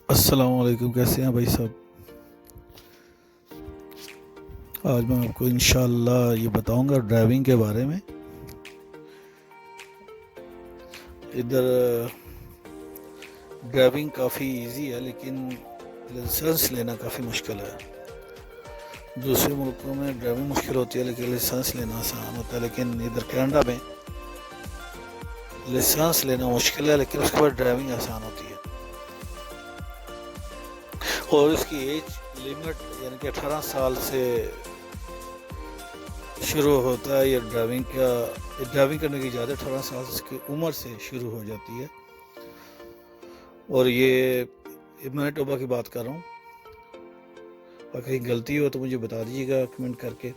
अस्सलाम वालेकुम। कैसे हैं भाई साहब? आज मैं आपको इंशाल्लाह ये बताऊंगा ड्राइविंग के बारे में। इधर ड्राइविंग काफ़ी इजी है, लेकिन लाइसेंस लेना काफ़ी मुश्किल है। दूसरे मुल्कों में ड्राइविंग मुश्किल होती है लेकिन लाइसेंस लेना आसान होता है। लेकिन इधर कनाडा में लाइसेंस लेना मुश्किल है, लेकिन उसके बाद ड्राइविंग आसान होती है। और इसकी एज लिमिट यानी कि 18 साल से शुरू होता है। ये ड्राइविंग करने की इजाज़त 18 साल की उम्र से शुरू हो जाती है। और ये मैनिटोबा की बात कर रहा हूँ, और कहीं गलती हो तो मुझे बता दीजिएगा कमेंट करके।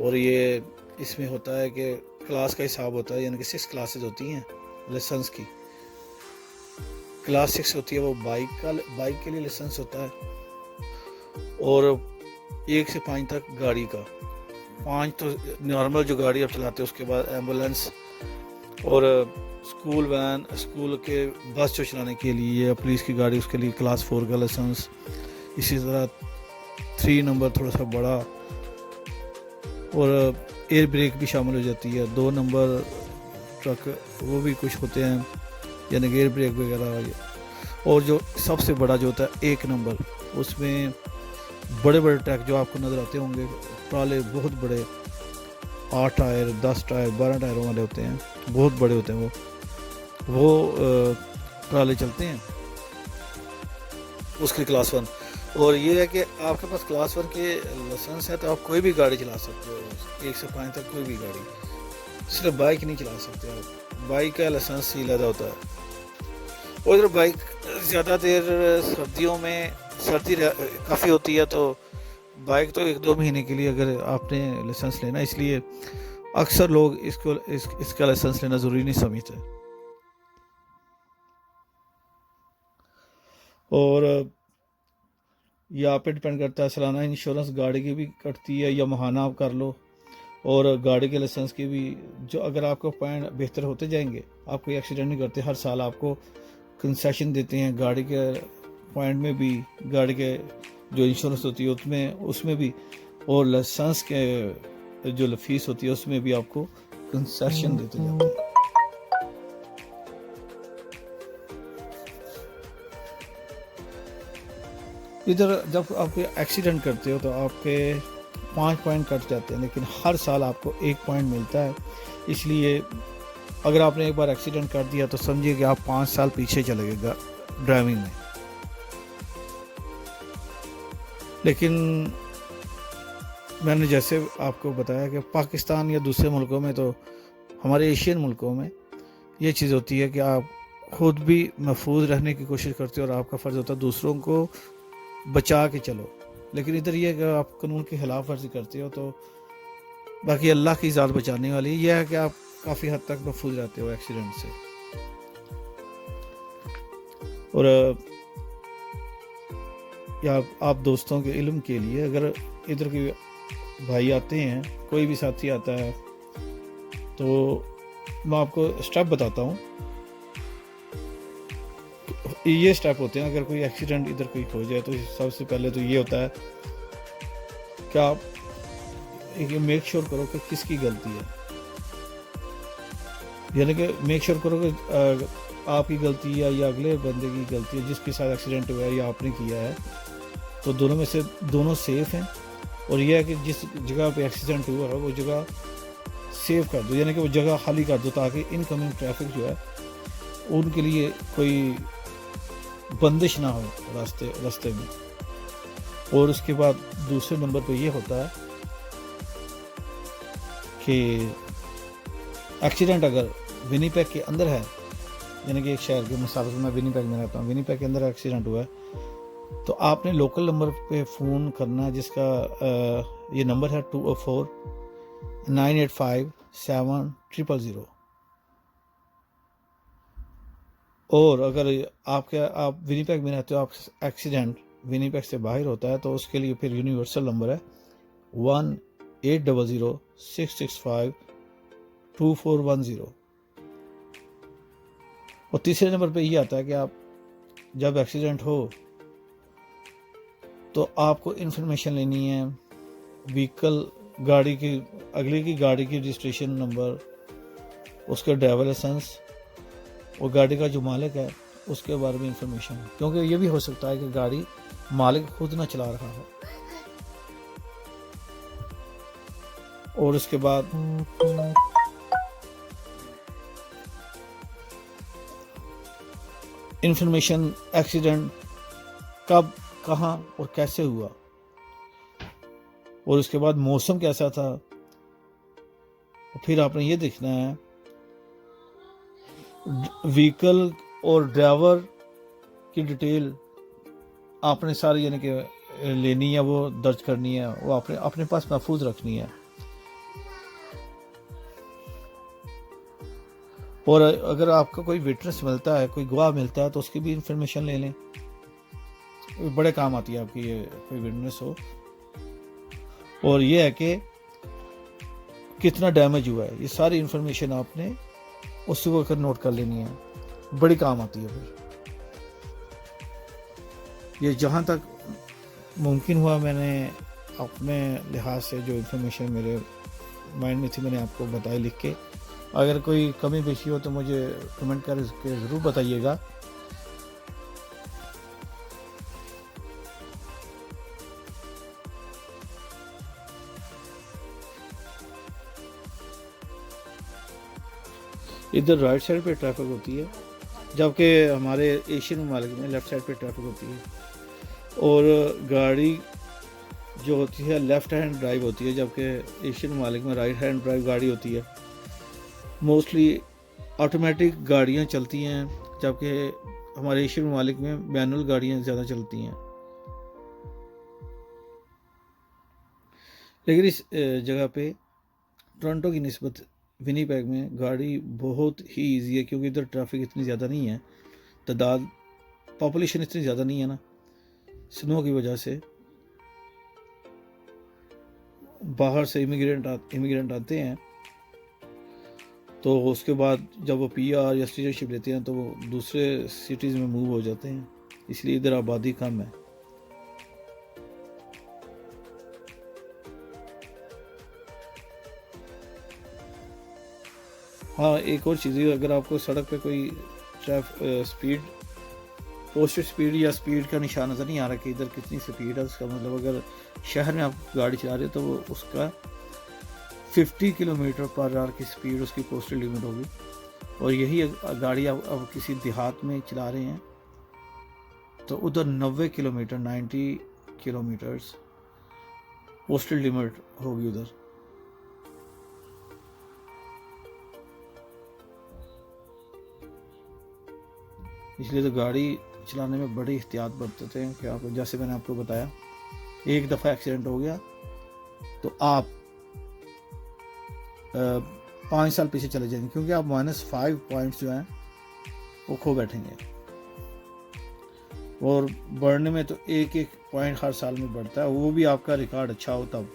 और ये इसमें होता है कि क्लास का हिसाब होता है, यानी कि 6 क्लासेस होती हैं लाइसेंस की। क्लास 6 होती है वो बाइक के लिए लाइसेंस होता है, और 1 से 5 तक गाड़ी का। 5 तो नॉर्मल जो गाड़ी आप चलाते हैं, उसके बाद एम्बुलेंस और स्कूल वैन, स्कूल के बस जो चलाने के लिए, या पुलिस की गाड़ी, उसके लिए क्लास 4 का लाइसेंस। इसी तरह 3 नंबर थोड़ा सा बड़ा, और एयर ब्रेक भी शामिल हो जाती है। 2 नंबर ट्रक वो भी कुछ होते हैं, यानी कि एयर ब्रेक वगैरह। और जो सबसे बड़ा जो होता है 1 नंबर, उसमें बड़े बड़े ट्रक जो आपको नज़र आते होंगे, ट्राले बहुत बड़े, 8 टायर, 10 टायर, 12 टायरों वाले होते हैं, बहुत बड़े होते हैं वो ट्राले चलते हैं, उसकी क्लास 1। और ये है कि आपके पास क्लास 1 के लाइसेंस है तो आप कोई भी गाड़ी चला सकते हो, 1 से 5 तक कोई भी गाड़ी। सिर्फ बाइक नहीं चला सकते आप, बाइक का लाइसेंस ही अलग होता है। और इधर बाइक ज़्यादा देर सर्दियों में सर्दी काफ़ी होती है, तो बाइक तो 1-2 महीने के लिए अगर आपने लाइसेंस लेना, इसलिए अक्सर लोग इसका लाइसेंस लेना ज़रूरी नहीं समझते। और ये आप पे डिपेंड करता है, सालाना इंश्योरेंस गाड़ी की भी कटती है या माहाना आप कर लो। और गाड़ी के लाइसेंस की भी, जो अगर आपको पॉइंट बेहतर होते जाएंगे, आप कोई एक्सीडेंट नहीं करते, हर साल आपको कंसेशन देते हैं गाड़ी के पॉइंट में भी, गाड़ी के जो इंश्योरेंस होती है उसमें भी, और लाइसेंस के जो फीस होती है उसमें भी आपको कंसेशन देते जाते हैं। इधर जब आप एक्सीडेंट करते हो तो आपके 5 पॉइंट कट जाते हैं, लेकिन हर साल आपको 1 पॉइंट मिलता है। इसलिए अगर आपने एक बार एक्सीडेंट कर दिया तो समझिए कि आप 5 साल पीछे चले गए ड्राइविंग में। लेकिन मैंने जैसे आपको बताया कि पाकिस्तान या दूसरे मुल्कों में, तो हमारे एशियन मुल्कों में ये चीज़ होती है कि आप खुद भी महफूज रहने की कोशिश करते हो, और आपका फ़र्ज़ होता है दूसरों को बचा के चलो। लेकिन इधर ये कि आप कानून की खिलाफ वर्जी करते हो, तो बाकी अल्लाह की ज़ात बचाने वाली। यह है कि आप काफ़ी हद तक महफूज रहते हो एक्सीडेंट से। और या आप दोस्तों के इल्म के लिए, अगर इधर के भाई आते हैं, कोई भी साथी आता है, तो मैं आपको स्टेप बताता हूँ। ये स्टेप होते हैं, अगर कोई एक्सीडेंट इधर कोई हो जाए तो सबसे पहले तो ये होता है कि आप ये मेक श्योर करो कि किसकी गलती है, यानी कि मेक श्योर करो कि आपकी गलती है या अगले बंदे की गलती है जिसके साथ एक्सीडेंट हुआ है या आपने किया है, तो दोनों में से दोनों सेफ हैं। और यह है कि जिस जगह पे एक्सीडेंट हुआ है वो जगह सेव कर दो, यानी कि वो जगह खाली कर दो, ताकि इनकमिंग ट्रैफिक जो है उनके लिए कोई बंदिश ना हो रास्ते में। और उसके बाद दूसरे नंबर पे ये होता है कि एक्सीडेंट अगर विनीपेग के अंदर है, यानी कि एक शहर के मुसाफिर, मैं विनीपेग में रहता हूँ, विनीपेग के अंदर एक्सीडेंट हुआ है, तो आपने लोकल नंबर पे फ़ोन करना है, जिसका ये नंबर है 204-985-7000। और अगर आप विनीपेग में रहते हो, आप एक्सीडेंट विनीपेग से बाहर होता है, तो उसके लिए फिर यूनिवर्सल नंबर है 1-800-665-2410। और तीसरे नंबर पे ये आता है कि आप जब एक्सीडेंट हो तो आपको इन्फॉर्मेशन लेनी है, व्हीकल गाड़ी की, अगले की गाड़ी की रजिस्ट्रेशन नंबर, उसका ड्राइवर लाइसेंस और गाड़ी का जो मालिक है उसके बारे में इंफॉर्मेशन, क्योंकि ये भी हो सकता है कि गाड़ी मालिक खुद ना चला रहा हो। और उसके बाद इंफॉर्मेशन एक्सीडेंट कब, कहाँ और कैसे हुआ, और उसके बाद मौसम कैसा था। और फिर आपने ये देखना है व्हीकल और ड्राइवर की डिटेल आपने सारी यानी कि लेनी है, वो दर्ज करनी है, वो आपने अपने पास महफूज रखनी है। और अगर आपका कोई विटनेस मिलता है, कोई गवाह मिलता है, तो उसकी भी इंफॉर्मेशन ले लें, बड़े काम आती है आपकी ये कोई विटनेस हो। और ये है कि कितना डैमेज हुआ है, ये सारी इंफॉर्मेशन आपने उसी वक्त नोट कर लेनी है, बड़ी काम आती है। फिर ये जहाँ तक मुमकिन हुआ मैंने अपने लिहाज से जो इंफॉर्मेशन मेरे माइंड में थी मैंने आपको बताई लिख के। अगर कोई कमी पेशी हो तो मुझे कमेंट करके ज़रूर बताइएगा। इधर राइट साइड पे ट्रैफिक होती है, जबकि हमारे एशियन ममालिक में लेफ़्ट साइड पे ट्रैफिक होती है। और गाड़ी जो होती है लेफ़्ट हैंड ड्राइव होती है, जबकि एशियन ममालिक में राइट हैंड ड्राइव गाड़ी होती है। मोस्टली ऑटोमेटिक गाड़ियाँ चलती हैं, जबकि हमारे एशियन ममालिक में मैनुअल गाड़ियाँ ज़्यादा चलती हैं। लेकिन इस जगह पे टोरंटो की निस्बत विनीपेग में गाड़ी बहुत ही ईजी है, क्योंकि इधर ट्रैफिक इतनी ज़्यादा नहीं है, तादाद पॉपुलेशन इतनी ज़्यादा नहीं है ना, स्नो की वजह से बाहर से इमिग्रेंट आते हैं, तो उसके बाद जब वो PR या सिटीजनशिप लेते हैं तो वो दूसरे सिटीज़ में मूव हो जाते हैं, इसलिए इधर आबादी कम है। हाँ, एक और चीज़ है, अगर आपको सड़क पे कोई स्पीड, पोस्टेड स्पीड या स्पीड का निशान नज़र नहीं आ रहा कि इधर कितनी स्पीड है, उसका मतलब अगर शहर में आप गाड़ी चला रहे हो तो वो उसका 50 किलोमीटर पर आवर की स्पीड उसकी पोस्टल लिमिट होगी। और यही गाड़ी अब किसी देहात में चला रहे हैं तो उधर 90 किलोमीटर 90 किलोमीटर्स पोस्टल लिमिट होगी उधर। इसलिए तो गाड़ी चलाने में बड़ी एहतियात बरतते हैं कि आप, जैसे मैंने आपको बताया, एक दफ़ा एक्सीडेंट हो गया तो आप 5 साल पीछे चले जाएंगे, क्योंकि आप -5 पॉइंट्स जो हैं वो खो बैठेंगे। और बढ़ने में तो एक पॉइंट हर साल में बढ़ता है, वो भी आपका रिकॉर्ड अच्छा हो तब।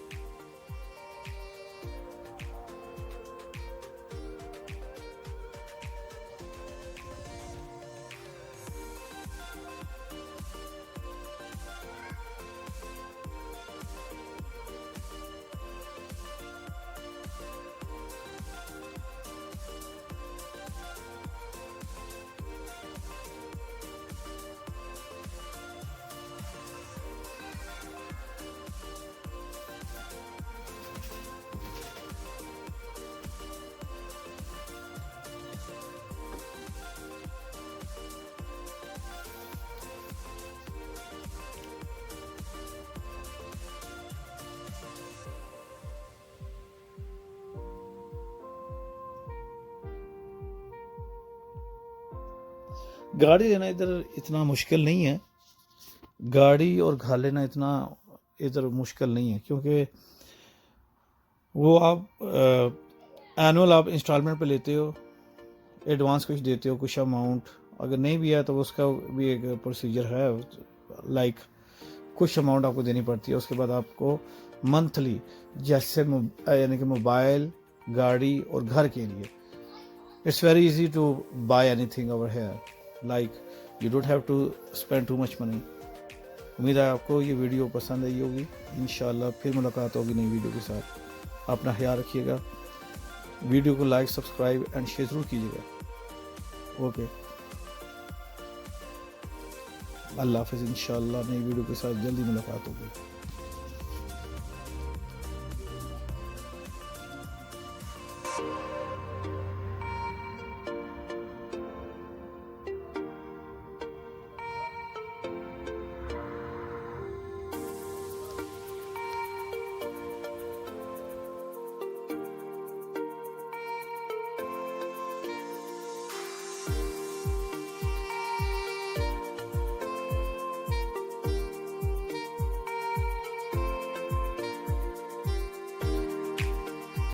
गाड़ी लेना इधर इतना मुश्किल नहीं है, गाड़ी और घर लेना इतना इधर मुश्किल नहीं है, क्योंकि वो आप एनुअल आप इंस्टॉलमेंट पे लेते हो, एडवांस कुछ देते हो, कुछ अमाउंट, अगर नहीं भी है तो उसका भी एक प्रोसीजर है, लाइक कुछ अमाउंट आपको देनी पड़ती है। उसके बाद आपको मंथली, जैसे यानी कि मोबाइल, गाड़ी और घर के लिए, it's very easy to buy anything over here, like you don't have to spend too much money. उम्मीद है आपको ये वीडियो पसंद आई होगी। इंशाल्लाह फिर मुलाकात होगी नई वीडियो के साथ। अपना ख्याल रखिएगा। वीडियो को लाइक, सब्सक्राइब एंड शेयर ज़रूर कीजिएगा। ओके, अल्लाह हाफ़िज़। इंशाल्लाह नई वीडियो के साथ जल्दी मुलाकात होगी।